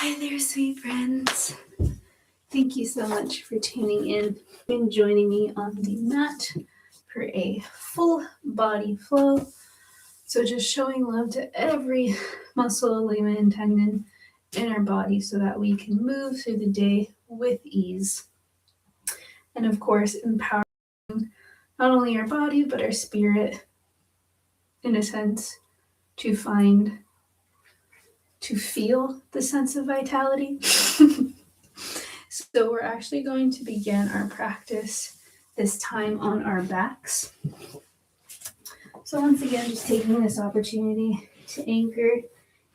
Hi there, sweet friends. Thank you so much for tuning in and joining me on the mat for a full body flow. So just showing love to every muscle, ligament, and tendon in our body so that we can move through the day with ease. And of course, empowering not only our body, but our spirit, in a sense, to feel the sense of vitality. So we're actually going to begin our practice this time on our backs. So once again, just taking this opportunity to anchor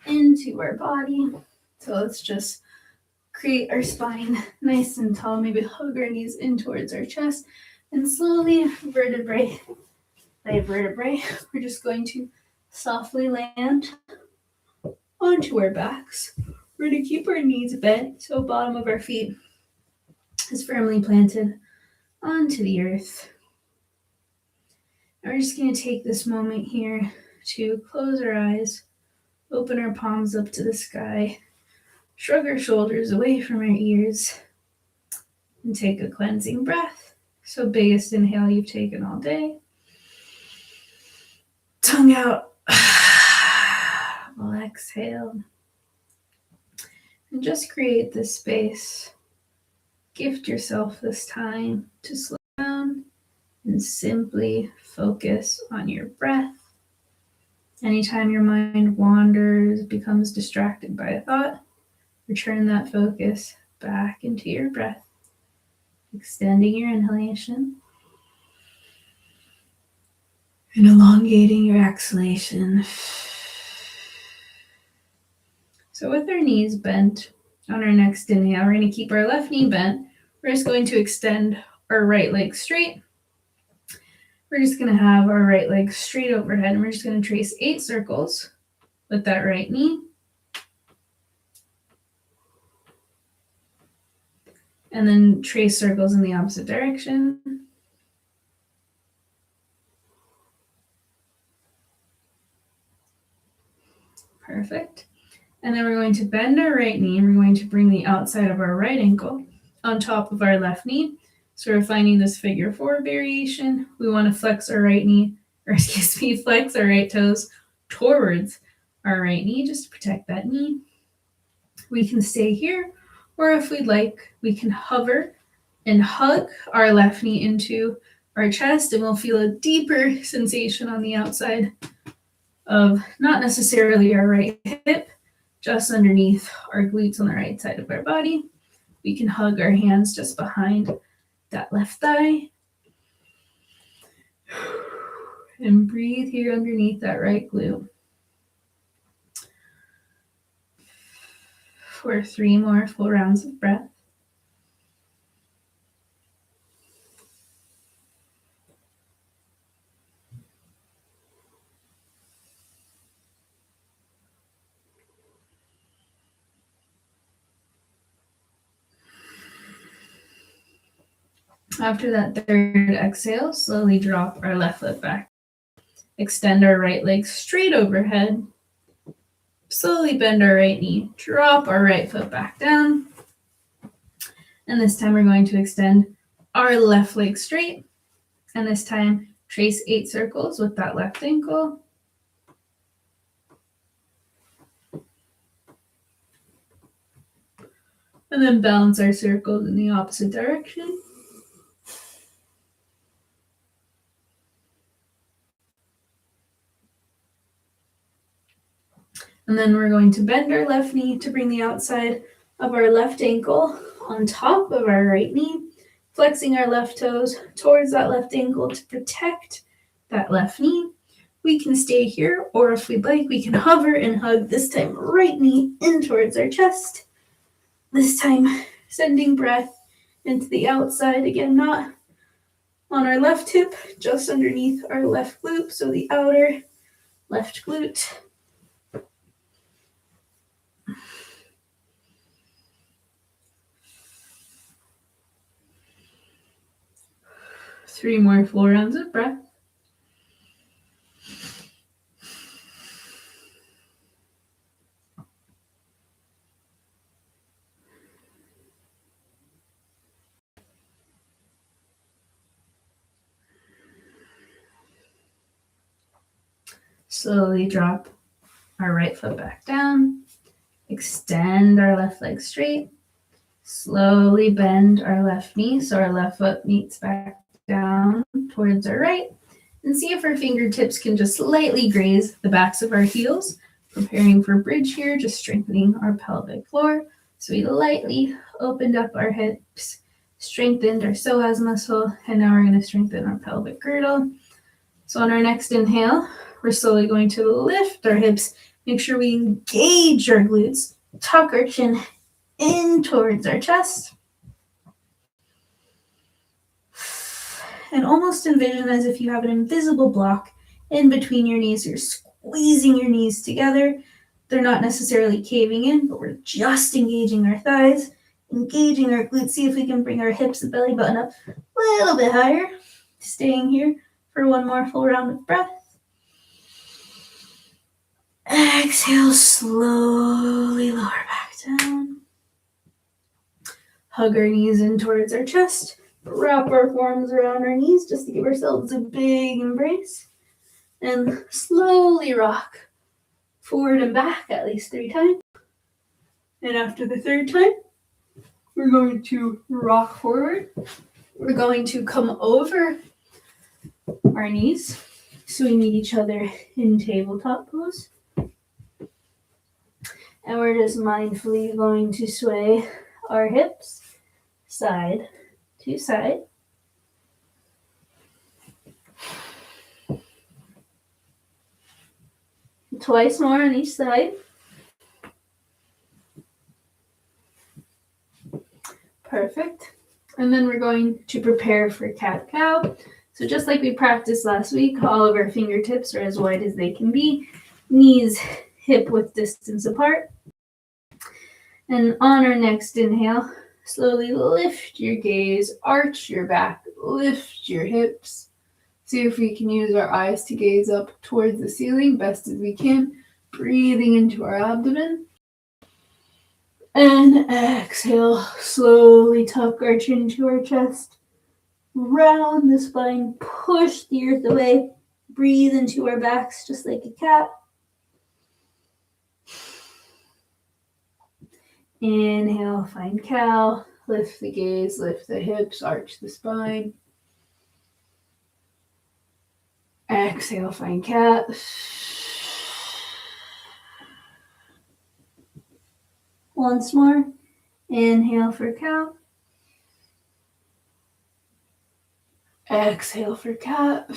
into our body. So let's just create our spine nice and tall, maybe hug our knees in towards our chest, and slowly, vertebrae by vertebrae, we're just going to softly land onto our backs. We're going to keep our knees bent, so bottom of our feet is firmly planted onto the earth. And we're just going to take this moment here to close our eyes, open our palms up to the sky, shrug our shoulders away from our ears, and take a cleansing breath. So biggest inhale you've taken all day. Tongue out. We'll exhale. And just create this space. Gift yourself this time to slow down and simply focus on your breath. Anytime your mind wanders, becomes distracted by a thought, return that focus back into your breath, extending your inhalation and elongating your exhalation. So with our knees bent on our next inhale, we're going to keep our left knee bent. We're just going to extend our right leg straight. We're just going to have our right leg straight overhead, and we're just going to trace 8 circles with that right knee. And then trace circles in the opposite direction. Perfect. And then we're going to bend our right knee, and we're going to bring the outside of our right ankle on top of our left knee. So we're finding this figure 4 variation. We want to flex our right knee, flex our right toes towards our right knee just to protect that knee. We can stay here, or if we'd like, we can hover and hug our left knee into our chest, and we'll feel a deeper sensation on the outside of not necessarily our right hip, just underneath our glutes on the right side of our body. We can hug our hands just behind that left thigh. And breathe here underneath that right glute. For 3 more full rounds of breath. After that third exhale, slowly drop our left foot back. Extend our right leg straight overhead. Slowly bend our right knee. Drop our right foot back down. And this time we're going to extend our left leg straight. And this time trace 8 circles with that left ankle. And then balance our circles in the opposite direction. And then we're going to bend our left knee to bring the outside of our left ankle on top of our right knee, flexing our left toes towards that left ankle to protect that left knee. We can stay here, or if we'd like, we can hover and hug, this time right knee in towards our chest. This time sending breath into the outside, again, not on our left hip, just underneath our left glute, so the outer left glute. Three more full rounds of breath. Slowly drop our right foot back down. Extend our left leg straight. Slowly bend our left knee so our left foot meets back down towards our right. And see if our fingertips can just lightly graze the backs of our heels. Preparing for bridge here, just strengthening our pelvic floor. So we lightly opened up our hips, strengthened our psoas muscle, and now we're going to strengthen our pelvic girdle. So on our next inhale, we're slowly going to lift our hips, make sure we engage our glutes, tuck our chin in towards our chest. And almost envision as if you have an invisible block in between your knees. You're squeezing your knees together. They're not necessarily caving in, but we're just engaging our thighs, engaging our glutes. See if we can bring our hips and belly button up a little bit higher. Staying here for one more full round of breath. Exhale, slowly lower back down. Hug our knees in towards our chest. Wrap our forearms around our knees just to give ourselves a big embrace. And slowly rock forward and back at least 3 times. And after the 3rd time, we're going to rock forward. We're going to come over our knees so we meet each other in tabletop pose. And we're just mindfully going to sway our hips side to side. Twice more on each side. Perfect. And then we're going to prepare for cat-cow. So just like we practiced last week, all of our fingertips are as wide as they can be. Knees hip-width distance apart. And on our next inhale, slowly lift your gaze, arch your back, lift your hips. See if we can use our eyes to gaze up towards the ceiling best as we can. Breathing into our abdomen. And exhale, slowly tuck our chin to our chest. Round the spine, push the earth away. Breathe into our backs just like a cat. Inhale, find cow. Lift the gaze, lift the hips, arch the spine. Exhale, find cat. Once more. Inhale for cow. Exhale for cat.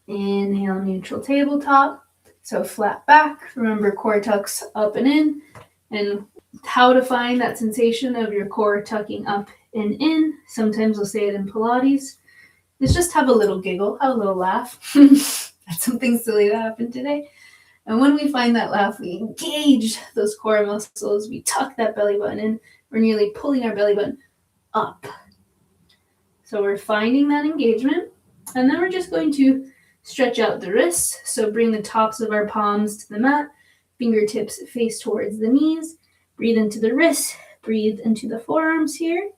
Inhale, neutral tabletop. So flat back. Remember core tucks up and in. And how to find that sensation of your core tucking up and in. Sometimes we'll say it in Pilates. Is just have a little giggle, have a little laugh. That's something silly that happened today. And when we find that laugh, we engage those core muscles. We tuck that belly button in. We're nearly pulling our belly button up. So we're finding that engagement. And then we're just going to stretch out the wrists. So bring the tops of our palms to the mat. Fingertips face towards the knees. Breathe into the wrists. Breathe into the forearms here.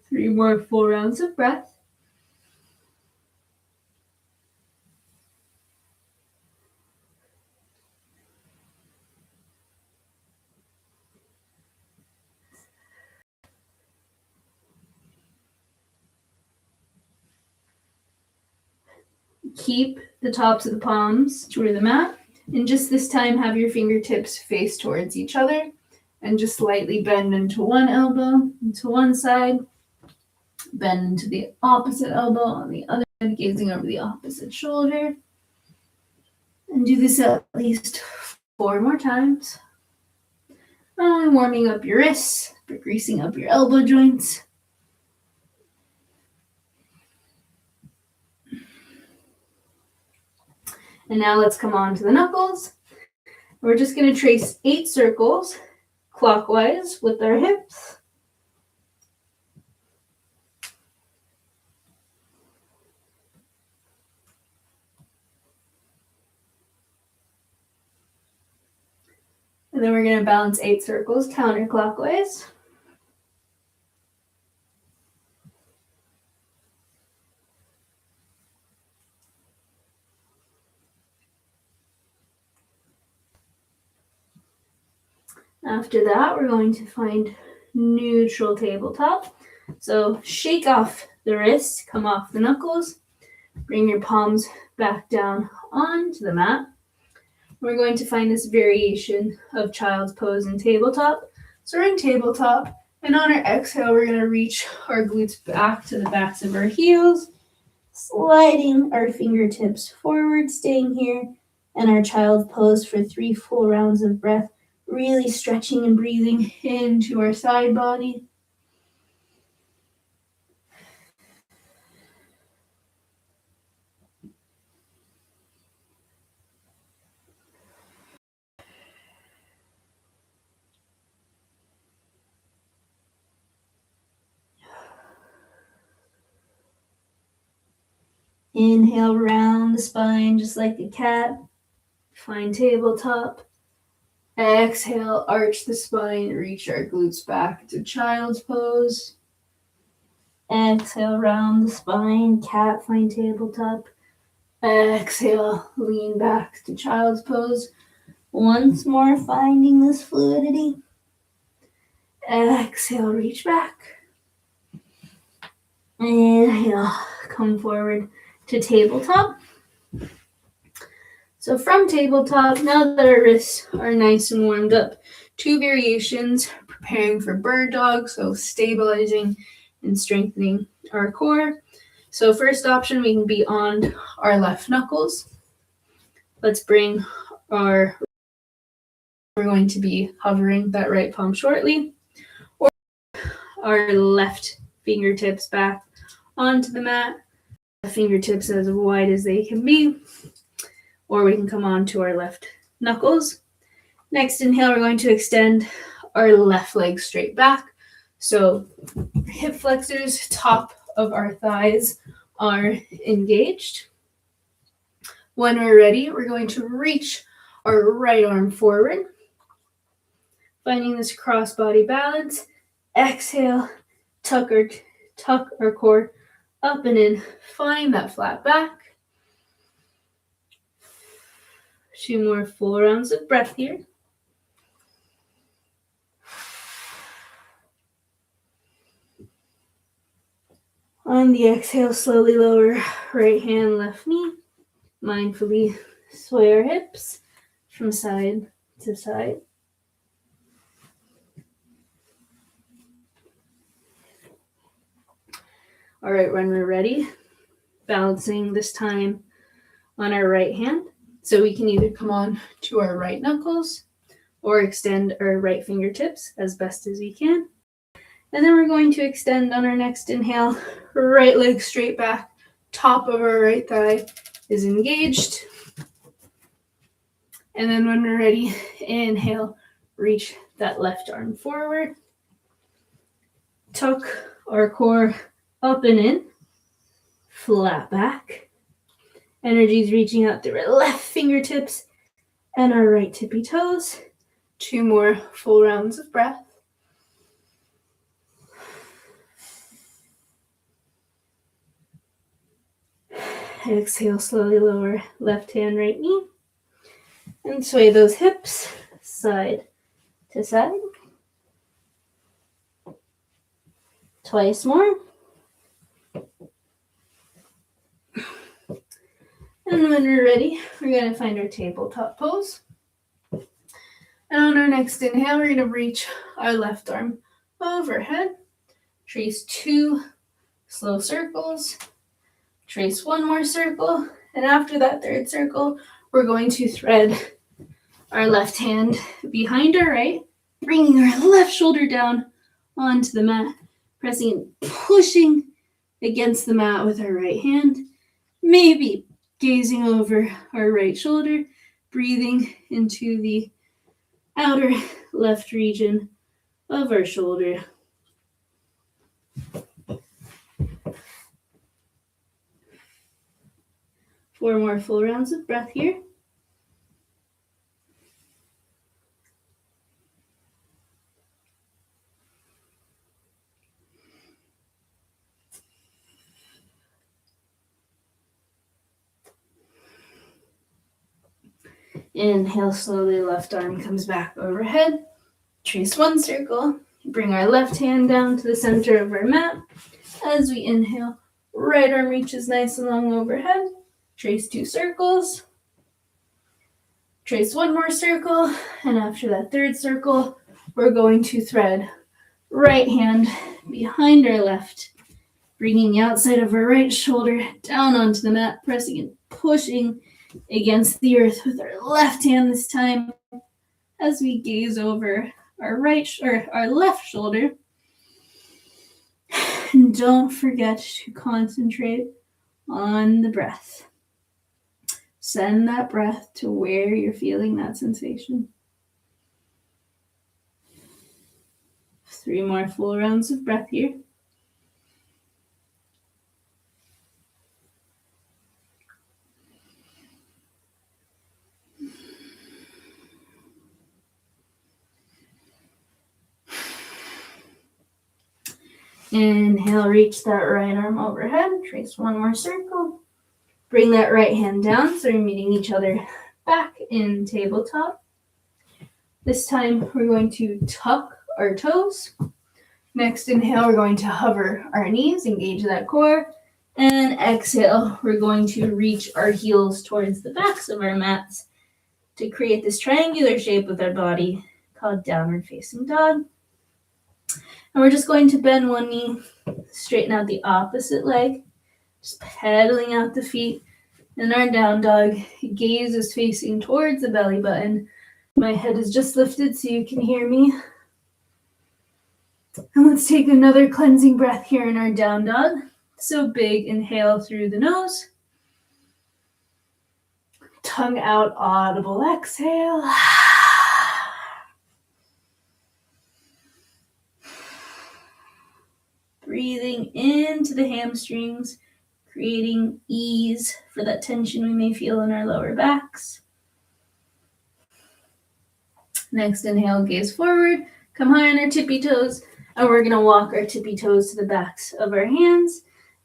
3 more full rounds of breath. Keep the tops of the palms toward the mat. And just this time, have your fingertips face towards each other. And just slightly bend into one elbow, into one side. Bend into the opposite elbow on the other side, gazing over the opposite shoulder. And do this at least 4 more times. Warming up your wrists, greasing up your elbow joints. And now let's come on to the knuckles. We're just going to trace 8 circles clockwise with our hips. And then we're going to balance 8 circles counterclockwise. After that, we're going to find neutral tabletop. So shake off the wrists, come off the knuckles, bring your palms back down onto the mat. We're going to find this variation of child's pose in tabletop. So we're in tabletop, and on our exhale, we're going to reach our glutes back to the backs of our heels, sliding our fingertips forward, staying here, and our child's pose for 3 full rounds of breath, really stretching and breathing into our side body. Inhale, round the spine just like a cat. Find tabletop. Exhale, arch the spine, reach our glutes back to child's pose. Exhale, round the spine, cat, find tabletop. Exhale, lean back to child's pose. Once more, finding this fluidity. Exhale, reach back. Inhale, come forward to tabletop. So from tabletop, now that our wrists are nice and warmed up, 2 variations, preparing for bird dog, so stabilizing and strengthening our core. So first option, we can be on our left knuckles. Let's bring we're going to be hovering that right palm shortly, or our left fingertips back onto the mat, fingertips as wide as they can be, or we can come on to our left knuckles. Next inhale, we're going to extend our left leg straight back. So hip flexors, top of our thighs are engaged. When we're ready, we're going to reach our right arm forward, finding this cross-body balance. Exhale, tuck our core up and in. Find that flat back. 2 more full rounds of breath here. On the exhale, slowly lower right hand, left knee. Mindfully sway our hips from side to side. All right, when we're ready, balancing this time on our right hand. So we can either come on to our right knuckles or extend our right fingertips as best as we can. And then we're going to extend on our next inhale, right leg straight back, top of our right thigh is engaged. And then when we're ready, inhale, reach that left arm forward. Tuck our core up and in, flat back. Energy is reaching out through our left fingertips and our right tippy toes. 2 more full rounds of breath. Exhale, slowly lower left hand, right knee. And sway those hips side to side. Twice more. And when we're ready, we're going to find our tabletop pose. And on our next inhale, we're going to reach our left arm overhead. Trace 2 slow circles. Trace 1 more circle. And after that 3rd circle, we're going to thread our left hand behind our right, bringing our left shoulder down onto the mat, pressing and pushing against the mat with our right hand. Maybe gazing over our right shoulder, breathing into the outer left region of our shoulder. Four more full rounds of breath here. Inhale slowly, left arm comes back overhead. Trace one circle. Bring our left hand down to the center of our mat. As we inhale, right arm reaches nice and long overhead. Trace 2 circles. Trace one more circle. And after that third circle, we're going to thread right hand behind our left, bringing the outside of our right shoulder down onto the mat, pressing and pushing against the earth with our left hand this time as we gaze over our left shoulder. And don't forget to concentrate on the breath. Send that breath to where you're feeling that sensation. 3 more full rounds of breath here. Inhale, reach that right arm overhead. Trace one more circle. Bring that right hand down so you're meeting each other back in tabletop. This time we're going to tuck our toes. Next inhale, we're going to hover our knees, engage that core. And exhale, we're going to reach our heels towards the backs of our mats to create this triangular shape with our body called downward facing dog. And we're just going to bend one knee, straighten out the opposite leg, just pedaling out the feet. In our down dog, gaze is facing towards the belly button. My head is just lifted so you can hear me. And let's take another cleansing breath here in our down dog. So big inhale through the nose. Tongue out, audible exhale. Breathing into the hamstrings, creating ease for that tension we may feel in our lower backs. Next inhale, gaze forward, come high on our tippy toes, and we're going to walk our tippy toes to the backs of our hands.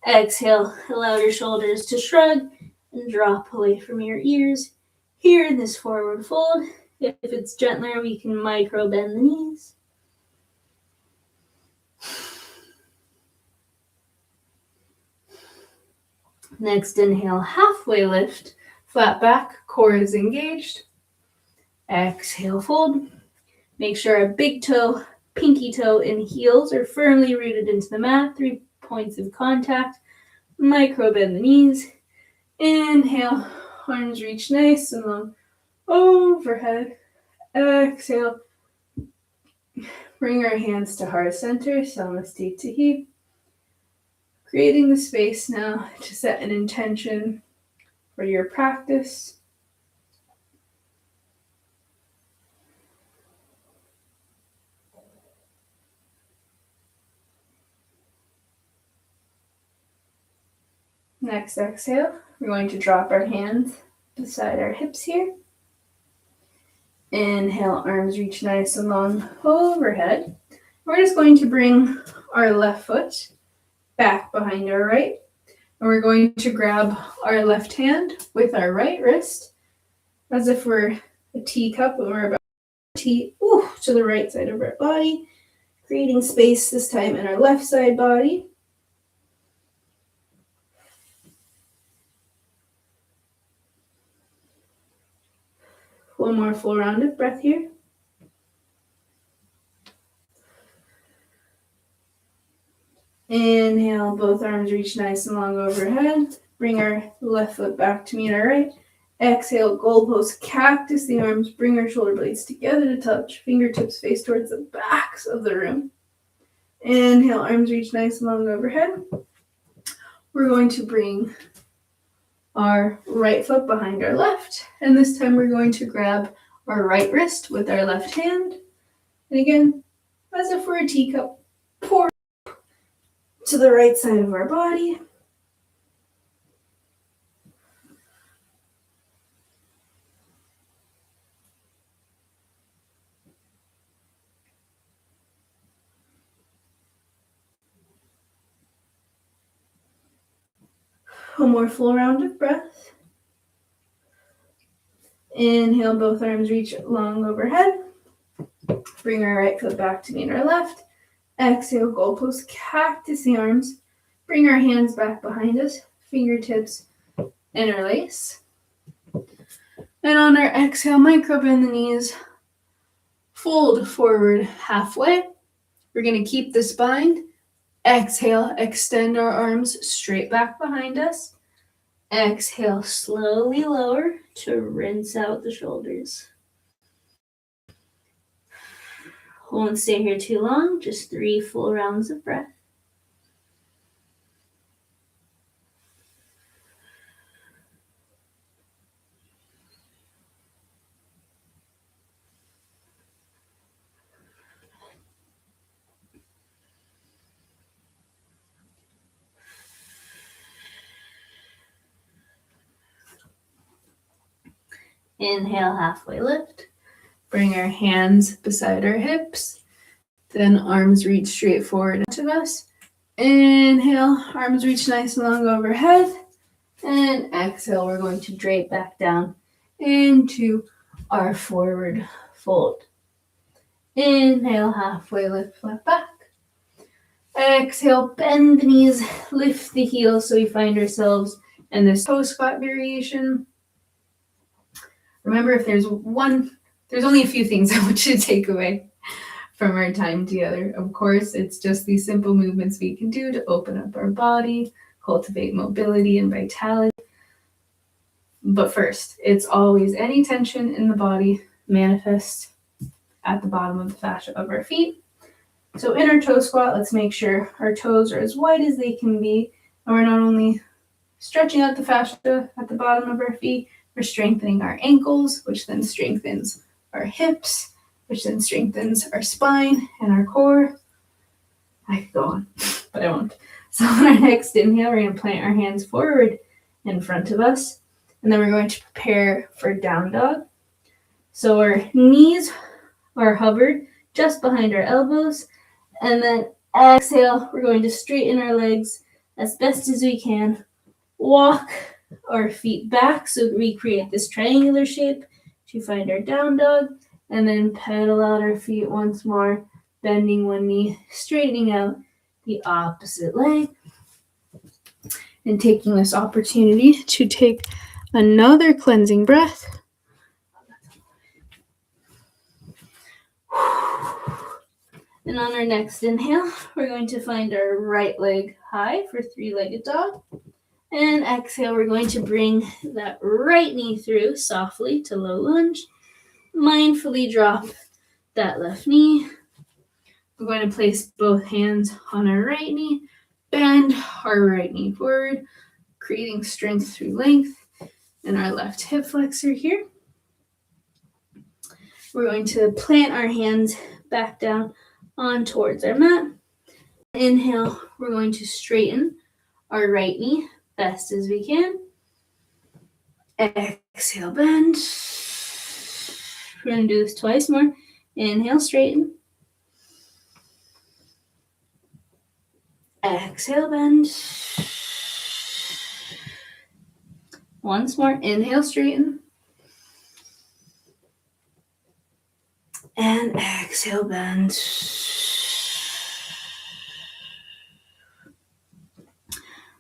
Exhale, allow your shoulders to shrug and drop away from your ears. Here in this forward fold, if it's gentler, we can micro bend the knees. Next inhale, halfway lift, flat back, core is engaged. Exhale, fold. Make sure our big toe, pinky toe, and heels are firmly rooted into the mat. 3 points of contact. Micro bend the knees. Inhale, arms reach nice and long overhead. Exhale. Bring our hands to heart center, Samasthiti Tahi. Creating the space now to set an intention for your practice. Next exhale, we're going to drop our hands beside our hips here. Inhale, arms reach nice and long overhead. We're just going to bring our left foot back behind our right. And we're going to grab our left hand with our right wrist as if we're a teacup and we're about to tea to the right side of our body, creating space this time in our left side body. One more full round of breath here. Inhale, both arms reach nice and long overhead. Bring our left foot back to meet our right. Exhale, goalpost cactus the arms. Bring our shoulder blades together to touch. Fingertips face towards the backs of the room. Inhale, arms reach nice and long overhead. We're going to bring our right foot behind our left. And this time we're going to grab our right wrist with our left hand. And again, as if we're a teacup, pour to the right side of our body. One more full round of breath. Inhale, both arms reach long overhead. Bring our right foot back to meet our left. Exhale, goalpost, cactus the arms. Bring our hands back behind us, fingertips interlace. And on our exhale, micro bend the knees. Fold forward halfway. We're going to keep the spine. Exhale, extend our arms straight back behind us. Exhale, slowly lower to rinse out the shoulders. Won't stay here too long, just 3 full rounds of breath. Inhale, halfway lift. Bring our hands beside our hips. Then arms reach straight forward to us. Inhale, arms reach nice and long overhead. And exhale, we're going to drape back down into our forward fold. Inhale, halfway lift, flat back. Exhale, bend the knees, lift the heels so we find ourselves in this toe squat variation. Remember, if there's only a few things I want you to take away from our time together. Of course, it's just these simple movements we can do to open up our body, cultivate mobility and vitality. But first, it's always any tension in the body manifests at the bottom of the fascia of our feet. So in our toe squat, let's make sure our toes are as wide as they can be. And we're not only stretching out the fascia at the bottom of our feet, we're strengthening our ankles, which then strengthens our hips, which then strengthens our spine and our core. I could go on, but I won't. So on our next inhale, we're going to plant our hands forward in front of us. And then we're going to prepare for down dog. So our knees are hovered just behind our elbows. And then exhale, we're going to straighten our legs as best as we can. Walk our feet back so we create this triangular shape to find our down dog. And then pedal out our feet once more, bending one knee, straightening out the opposite leg. And taking this opportunity to take another cleansing breath. And on our next inhale, we're going to find our right leg high for 3-legged dog. And exhale, we're going to bring that right knee through softly to low lunge. Mindfully drop that left knee. We're going to place both hands on our right knee. Bend our right knee forward, creating strength through length in our left hip flexor here. We're going to plant our hands back down on towards our mat. Inhale, we're going to straighten our right knee best as we can. Exhale, bend. We're going to do this twice more. Inhale, straighten. Exhale, bend. Once more. Inhale, straighten. And exhale, bend.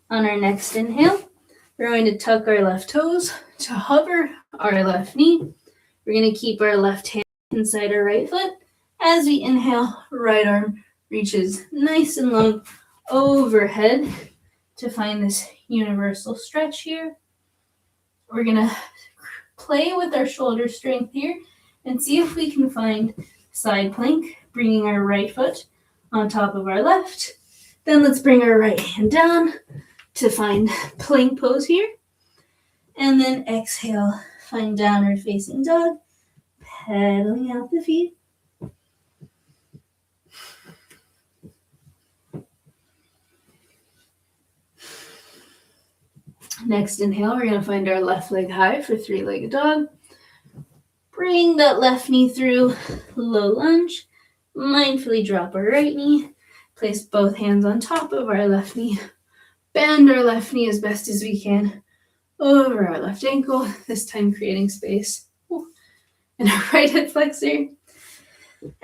On our next inhale, we're going to tuck our left toes to hover our left knee. We're going to keep our left hand inside our right foot. As we inhale, right arm reaches nice and long overhead to find this universal stretch here. We're going to play with our shoulder strength here and see if we can find side plank, bringing our right foot on top of our left. Then let's bring our right hand down to find plank pose here. And then exhale, find downward facing dog, pedaling out the feet. Next inhale, we're going to find our left leg high for 3-legged dog. Bring that left knee through, low lunge. Mindfully drop our right knee. Place both hands on top of our left knee. Bend our left knee as best as we can over our left ankle, this time creating space in our right hip flexor.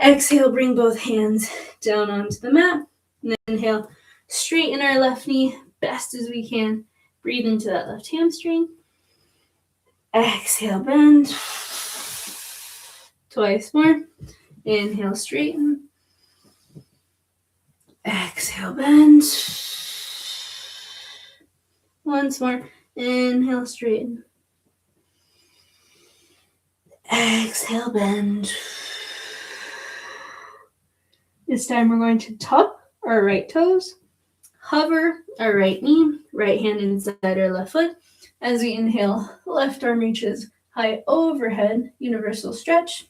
Exhale, bring both hands down onto the mat. And then inhale, straighten our left knee best as we can. Breathe into that left hamstring. Exhale, bend. Twice more. Inhale, straighten. Exhale, bend. Once more. Inhale, straighten. Exhale, bend. This time we're going to tuck our right toes, hover our right knee, right hand inside our left foot. As we inhale, left arm reaches high overhead, universal stretch.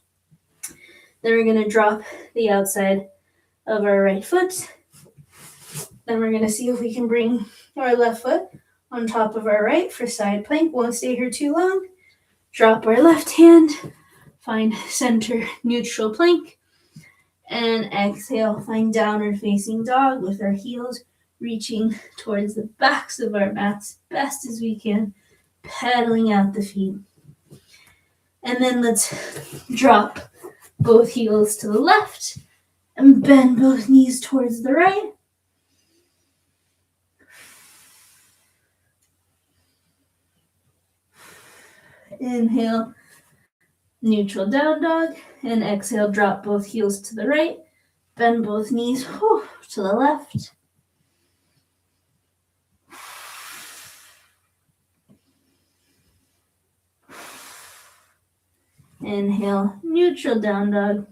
Then we're going to drop the outside of our right foot. Then we're going to see if we can bring our left foot on top of our right for side plank. Won't stay here too long. Drop our left hand, find center neutral plank, and exhale, find downward facing dog with our heels reaching towards the backs of our mats best as we can, pedaling out the feet. And then let's drop both heels to the left and bend both knees towards the right. Inhale, neutral down dog, and exhale, drop both heels to the right, bend both knees to the left. Inhale, neutral down dog.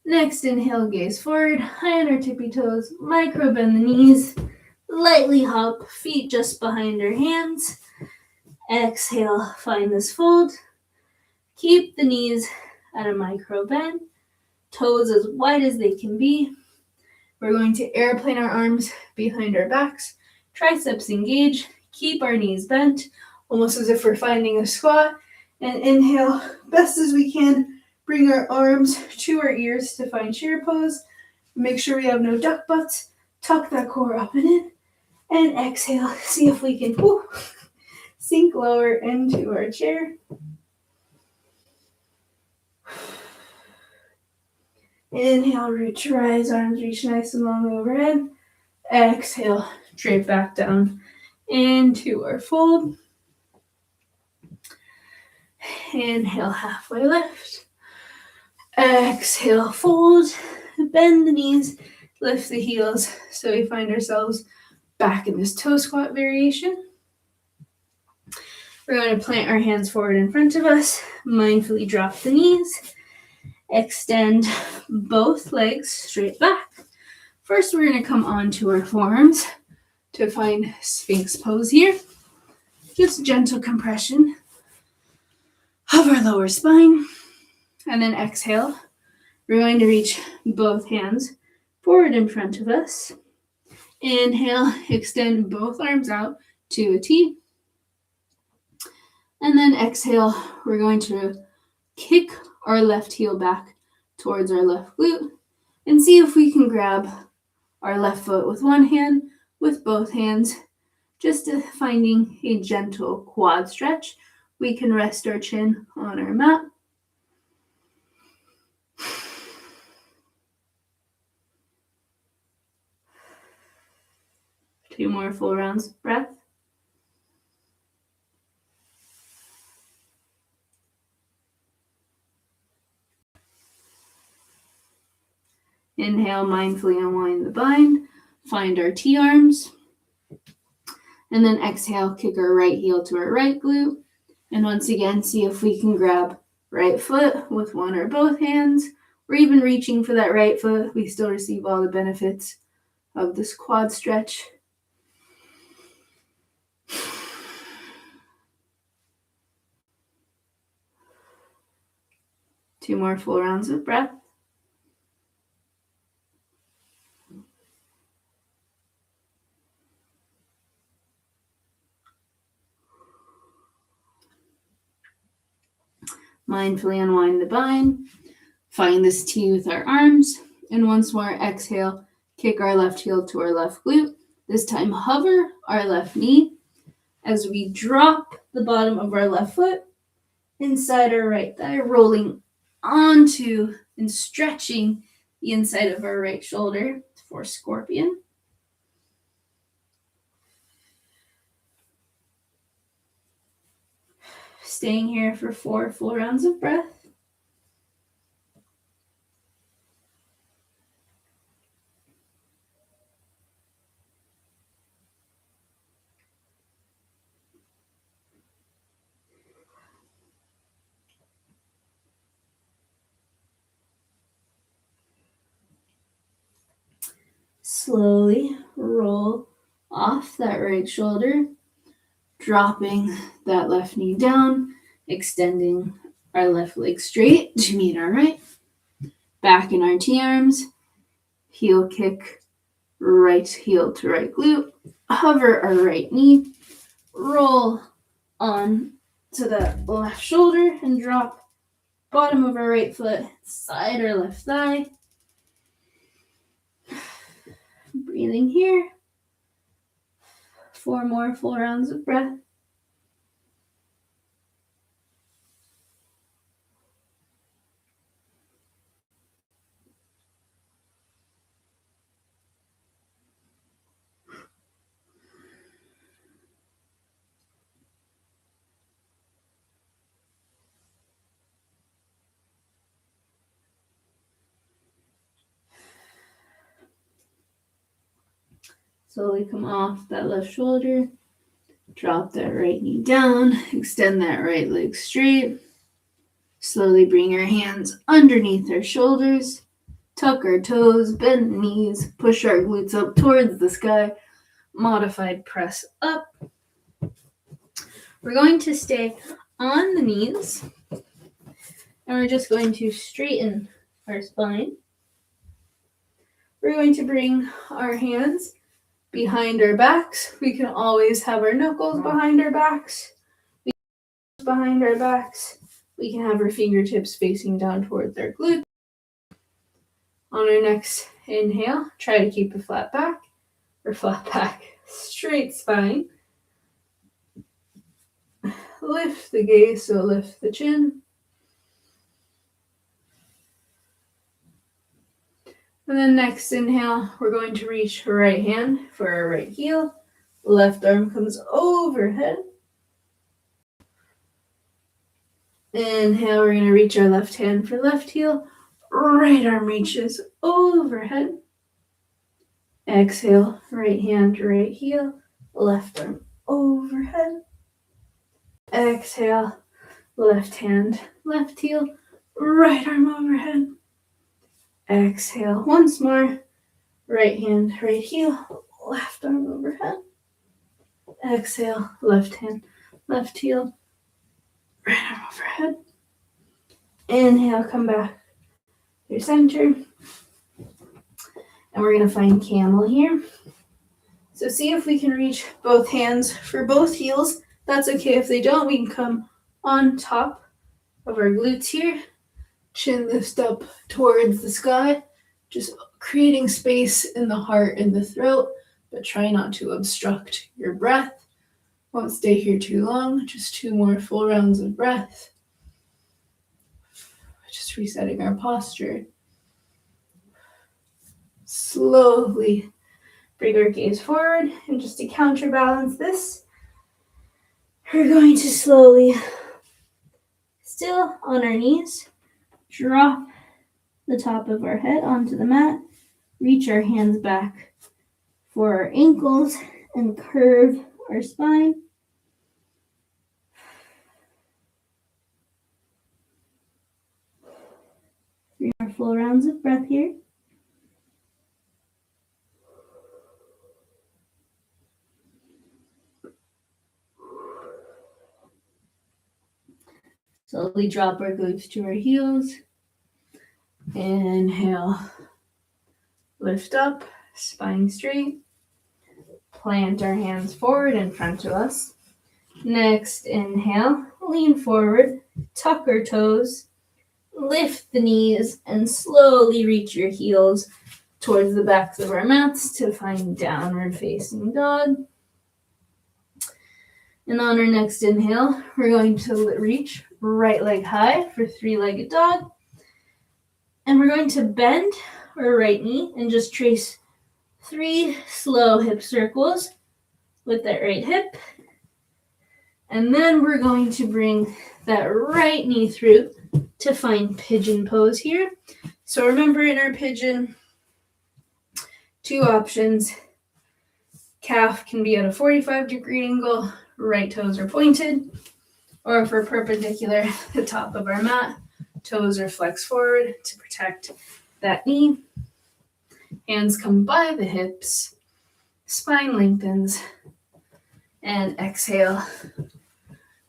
Next inhale, gaze forward, high on our tippy toes, micro bend the knees, lightly hop, feet just behind our hands. Exhale, find this fold. Keep the knees at a micro bend, toes as wide as they can be. We're going to airplane our arms behind our backs, triceps engage, keep our knees bent, almost as if we're finding a squat. And inhale, best as we can, bring our arms to our ears to find chair pose. Make sure we have no duck butts. Tuck that core up and in. And exhale, see if we can sink lower into our chair. Inhale, root to rise, arms reach nice and long overhead. Exhale, drape back down into our fold. Inhale, halfway lift. Exhale, fold. Bend the knees, lift the heels so we find ourselves back in this toe squat variation. We're going to plant our hands forward in front of us, mindfully drop the knees, extend both legs straight back. First, we're going to come onto our forearms to find Sphinx pose here. Just gentle compression of our lower spine. And then exhale. We're going to reach both hands forward in front of us. Inhale, extend both arms out to a T. And then exhale, we're going to kick our left heel back towards our left glute and see if we can grab our left foot with one hand, with both hands, just finding a gentle quad stretch. We can rest our chin on our mat. Two more full rounds of breath. Inhale, mindfully unwind the bind. Find our T-arms. And then exhale, kick our right heel to our right glute. And once again, see if we can grab right foot with one or both hands. Or even reaching for that right foot, we still receive all the benefits of this quad stretch. Two more full rounds of breath. Mindfully unwind the bind. Find this T with our arms. And once more, exhale, kick our left heel to our left glute. This time, hover our left knee as we drop the bottom of our left foot inside our right thigh, rolling onto and stretching the inside of our right shoulder for scorpion. Staying here for 4 full rounds of breath. Slowly roll off that right shoulder, dropping that left knee down, extending our left leg straight to meet our right. Back in our T-arms, heel kick, right heel to right glute, hover our right knee, roll on to the left shoulder and drop bottom of our right foot, side or left thigh. Breathing here. 4 more full rounds of breath. Slowly come off that left shoulder. Drop that right knee down. Extend that right leg straight. Slowly bring your hands underneath our shoulders. Tuck our toes, bend knees, push our glutes up towards the sky. Modified press up. We're going to stay on the knees. And we're just going to straighten our spine. We're going to bring our hands behind our backs. We can always have our knuckles behind our backs. We can have our fingertips facing down towards our glutes. On our next inhale, try to keep a flat back, straight spine. Lift the gaze, so lift the chin. And then next inhale, we're going to reach right hand for our right heel. Left arm comes overhead. Inhale, we're going to reach our left hand for left heel. Right arm reaches overhead. Exhale, right hand, right heel. Left arm overhead. Exhale, left hand, left heel. Right arm overhead. Exhale, once more. Right hand, right heel, left arm overhead. Exhale, left hand, left heel, right arm overhead. Inhale, come back to center. And we're going to find camel here. So see if we can reach both hands for both heels. That's okay if they don't. We can come on top of our glutes here. Chin lift up towards the sky, just creating space in the heart and the throat, but try not to obstruct your breath. Won't stay here too long, just 2 more full rounds of breath. Just resetting our posture. Slowly bring our gaze forward, and just to counterbalance this, we're going to slowly, still on our knees, drop the top of our head onto the mat, reach our hands back for our ankles, and curve our spine. 3 more full rounds of breath here. Slowly drop our glutes to our heels. Inhale, lift up, spine straight. Plant our hands forward in front of us. Next, inhale, lean forward, tuck our toes, lift the knees, and slowly reach your heels towards the backs of our mats to find downward facing dog. And on our next inhale, we're going to reach right leg high for 3-legged dog. And we're going to bend our right knee and just trace 3 slow hip circles with that right hip. And then we're going to bring that right knee through to find pigeon pose here. So remember, in our pigeon, 2 options. Calf can be at a 45-degree angle, right toes are pointed, or if we're perpendicular, the top of our mat, toes are flexed forward to protect that knee. Hands come by the hips, spine lengthens, and exhale.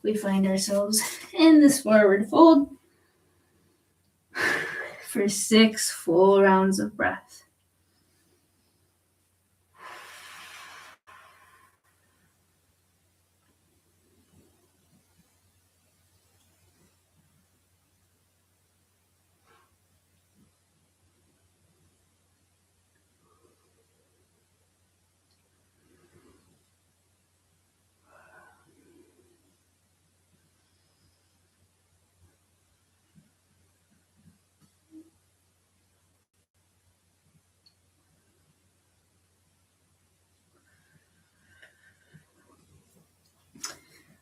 We find ourselves in this forward fold for 6 full rounds of breath.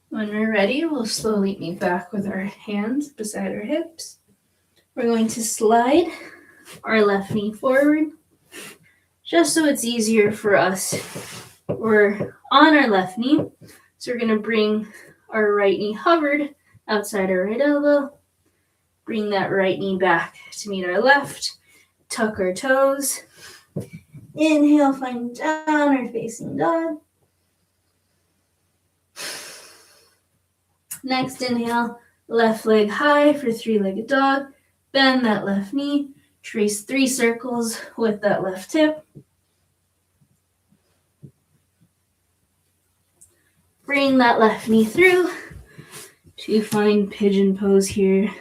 When we're ready, we'll slowly meet back with our hands beside our hips. We're going to slide our left knee forward, just so it's easier for us. We're on our left knee, so we're going to bring our right knee hovered outside our right elbow. Bring that right knee back to meet our left. Tuck our toes. Inhale, find downward facing dog. Next inhale, left leg high for 3-legged dog. Bend that left knee. Trace 3 circles with that left hip. Bring that left knee through to find pigeon pose here,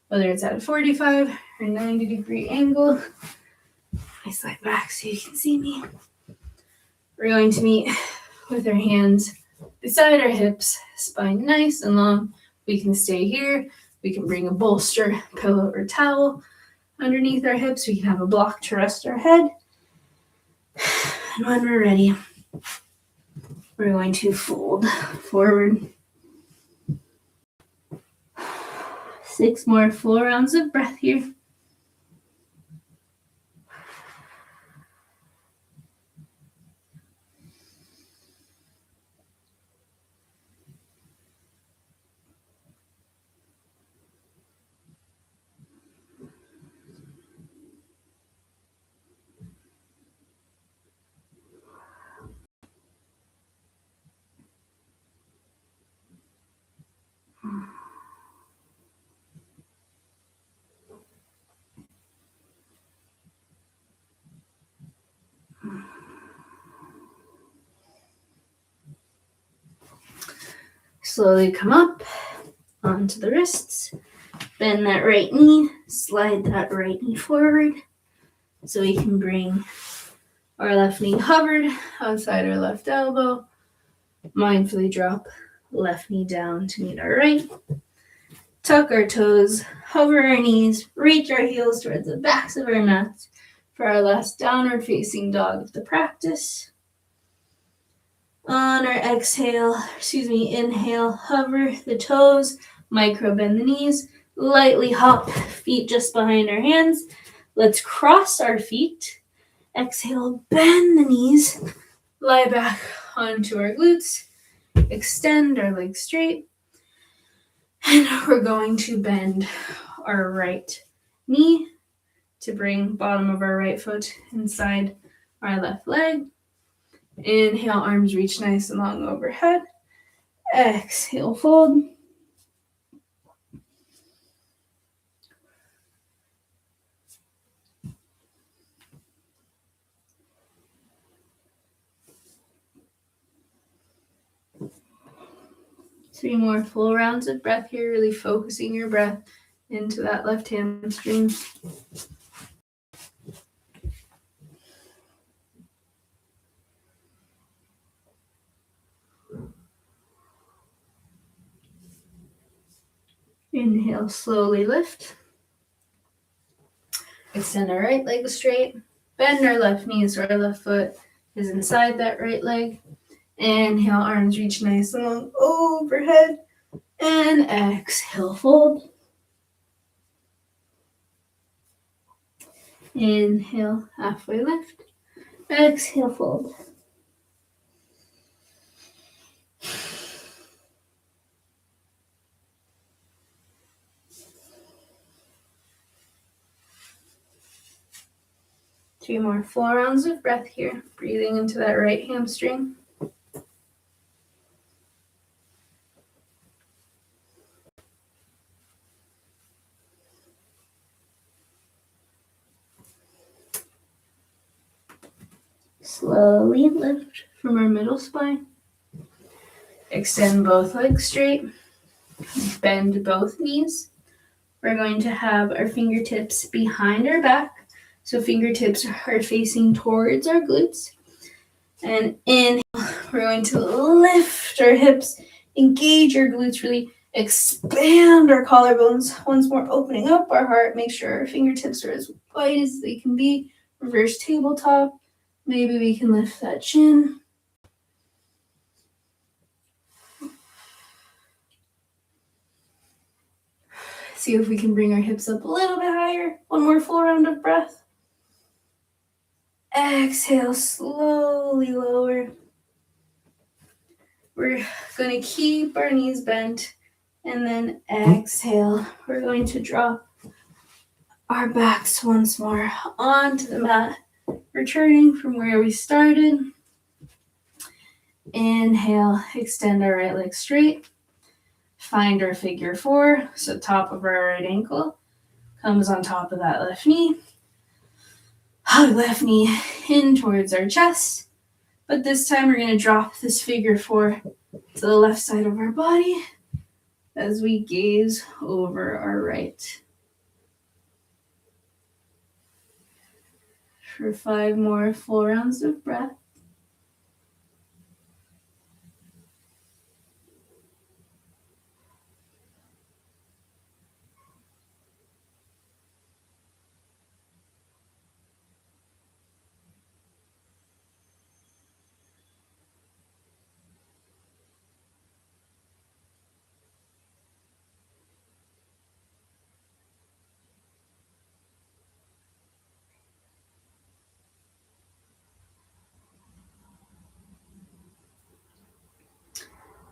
whether it's at a 45 or 90-degree angle. I slide back so you can see me. We're going to meet with our hands beside our hips, spine nice and long. We can stay here. We can bring a bolster, pillow, or towel underneath our hips. We can have a block to rest our head. And when we're ready, we're going to fold forward. 6 more full rounds of breath here. Slowly come up onto the wrists. Bend that right knee. Slide that right knee forward so we can bring our left knee hovered outside our left elbow. Mindfully drop left knee down to meet our right. Tuck our toes, hover our knees, reach our heels towards the backs of our mats for our last downward facing dog of the practice. On our inhale, hover the toes, micro bend the knees, lightly hop feet just behind our hands. Let's cross our feet. Exhale, bend the knees, lie back onto our glutes, extend our legs straight, and we're going to bend our right knee to bring bottom of our right foot inside our left leg. Inhale, arms reach nice and long overhead. Exhale, fold. Three more full rounds of breath here, really focusing your breath into that left hamstring. Inhale, slowly lift. Extend our right leg straight. Bend our left knee so our left foot is inside that right leg. Inhale, arms reach nice and long overhead. And exhale, fold. Inhale, halfway lift. Exhale, fold. Three more full rounds of breath here. Breathing into that right hamstring. Slowly lift from our middle spine. Extend both legs straight. Bend both knees. We're going to have our fingertips behind our back. So fingertips are facing towards our glutes. And inhale, we're going to lift our hips, engage our glutes, really expand our collarbones. Once more, opening up our heart. Make sure our fingertips are as wide as they can be. Reverse tabletop. Maybe we can lift that chin. See if we can bring our hips up a little bit higher. One more full round of breath. Exhale, slowly lower. We're going to keep our knees bent. And then exhale. We're going to drop our backs once more onto the mat. Returning from where we started. Inhale, extend our right leg straight. Find our figure four. So top of our right ankle comes on top of that left knee. Hug left knee in towards our chest. But this time we're going to drop this figure four to the left side of our body as we gaze over our right. For 5 more full rounds of breath.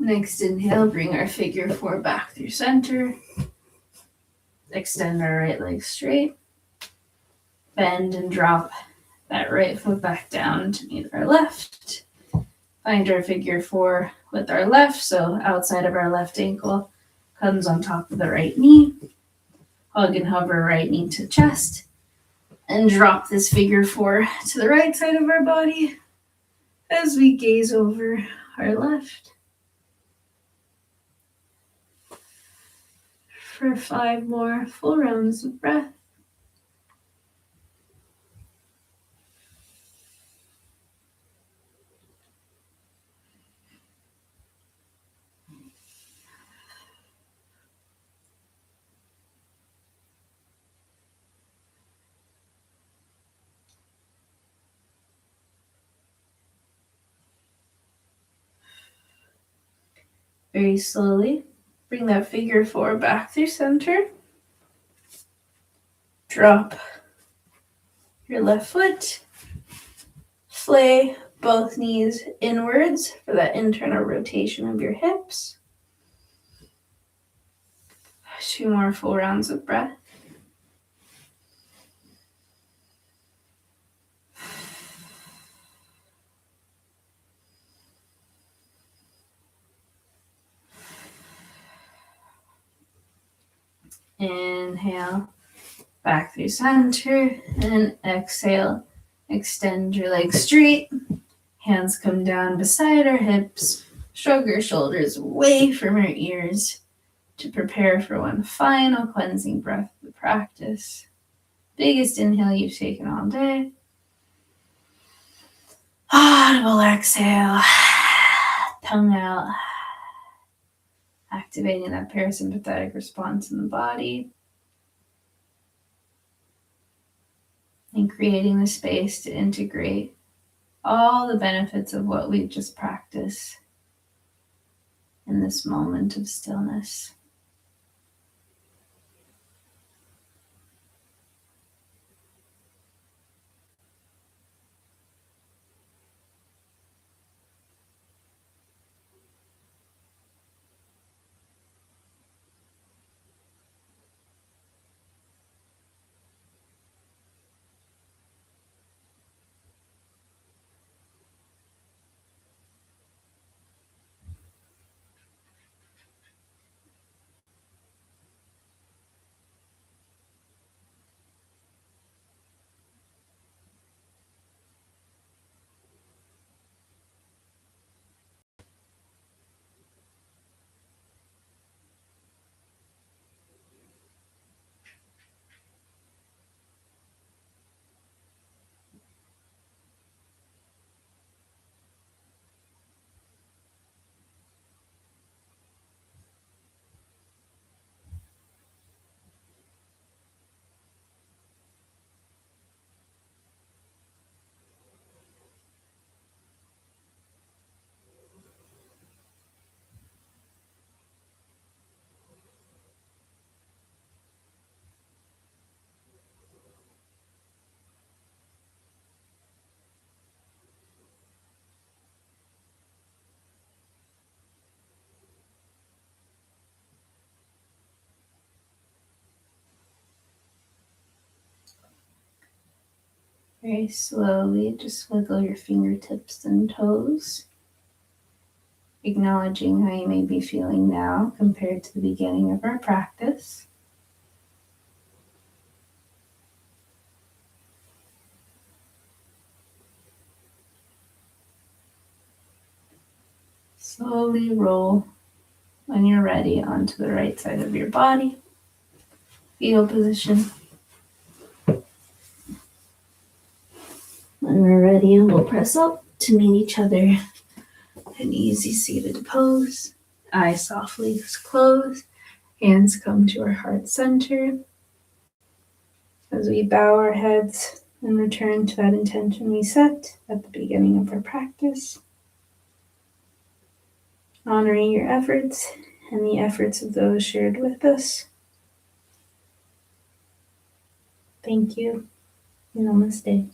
Next inhale, bring our figure four back through center. Extend our right leg straight. Bend and drop that right foot back down to meet our left. Find our figure four with our left, so outside of our left ankle comes on top of the right knee. Hug and hover right knee to chest. And drop this figure four to the right side of our body as we gaze over our left. For 5 more full rounds of breath. Very slowly, bring that figure four back through center. Drop your left foot. Flay both knees inwards for that internal rotation of your hips. 2 more full rounds of breath. Inhale, back through center, and exhale. Extend your legs straight. Hands come down beside our hips. Shrug your shoulders away from our ears to prepare for one final cleansing breath of the practice. Biggest inhale you've taken all day. Audible exhale. Tongue out. Activating that parasympathetic response in the body. and creating the space to integrate all the benefits of what we've just practiced in this moment of stillness. Very slowly, just wiggle your fingertips and toes, acknowledging how you may be feeling now compared to the beginning of our practice. Slowly roll, when you're ready, onto the right side of your body. Fetal position. When we're ready, we'll press up to meet each other. An easy seated pose. Eyes softly close. Hands come to our heart center. As we bow our heads and return to that intention we set at the beginning of our practice. Honoring your efforts and the efforts of those shared with us. Thank you. Namaste.